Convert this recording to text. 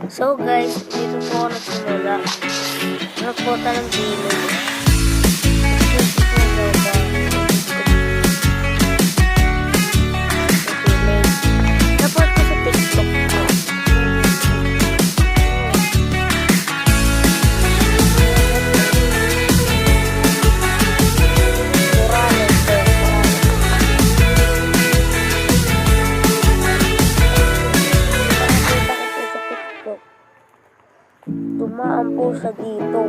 So guys, dito po ako nagsimula. Nagpunta ng village. Naport ko sa TikTok ko. Dumaan po siya dito.